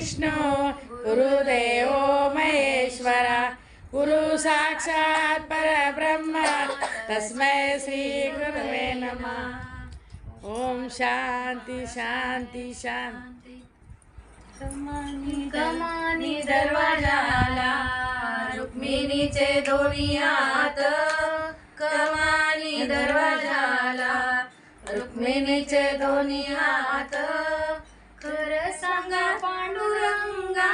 विष्णू गुरुदेव महेश्वरा गुरु साक्षात् परब्रह्म तस्मै श्री गुरुवे नमः। ओम शांति शांति शांति। कमानी दरवाजाला रुक्मिणीचे दोन्ही हात, कमानी दरवाजाला रुक्मिणीचे दोन्ही हात। खरं सांगा पांडुरंगा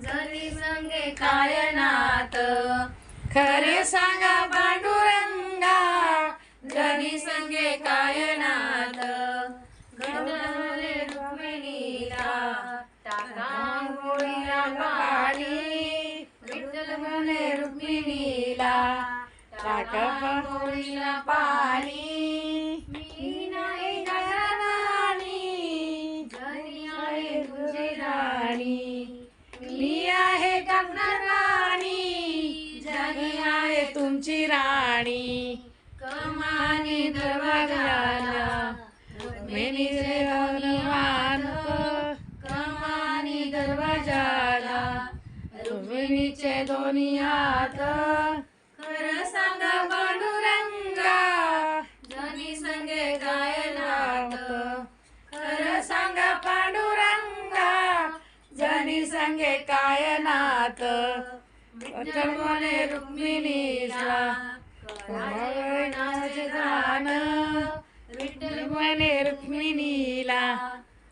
जनी संगे काय नात, खरे सांगा पांडुरंगा जनी संगे काय नात। घडवले रुक्मिणीला टाका आंघोळीला पाणी, विठ्ठल म्हणे रुक्मिणीला टाका आंघोळीला पाणी। मी नाही राणी जनी आहे तुझी राणी, मी आहे राणी जगी आहे तुमची राणी। कमानी दरवाजाला रुक्मिणीचे हनुमान, कमानी दरवाजाला रुक्मिणीचे दोन्ही हात। खरं सांगा पांडुरंगा जनी संगे काय नात, खरं सांगा पांडुरंगा जनी संगे काय नात। विठ्ठल म्हणे रुक्मिणीला कमळाचे दान, विठ्ठल म्हणे रुक्मिणीला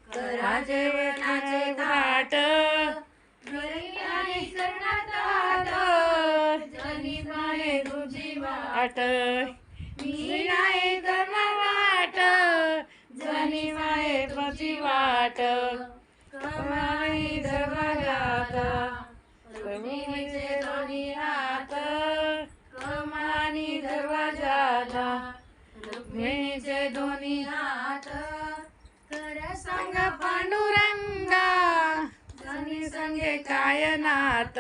कराचे वनाचे घाट। घरी आणि करणात जनी म्हणे तुझी वाट, मी नाही करणार वाट जनी माये तुझी वाट। कमानी दरवाजाला रुक्मिणीचे दोन्ही हात, कमानी दरवाजाला रुक्मिणीचे दोन्ही हात। खरं सांगा पांडुरंगा जनी संगे काय नात,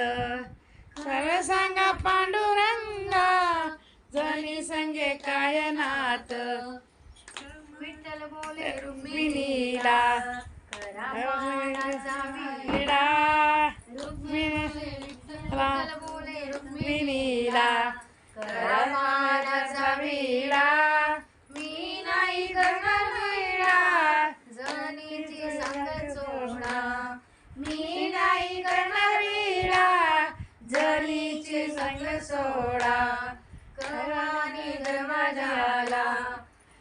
खरं सांगा पांडुरंगा जनी संगे काय नात। विठ्ठल बोले रुक्मिणीला करा बाणाचा विडा, विठ्ठल बोले रुक्मिणीला करा बाणाचा विडा। मी नाही करणार वेडा जनीची संगत सोडा, मी नाही करणार विडा जनीची संग सोडा। कमानी दरवाजाला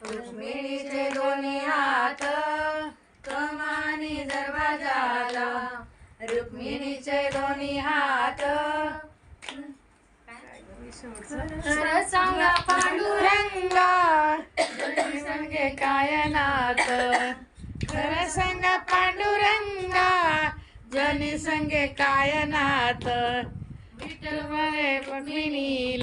रुक्मिणीचे दोन्ही हात, कमानी दरवाजाला रुक्मिणीचे दोन्ही हात। खरं सांगा पांडुरंगा जनी संगे काय नात, खरं सांगा पांडुरंगा जनी संगे काय नात। विठ्ठल म्हणे रुक्मिणीला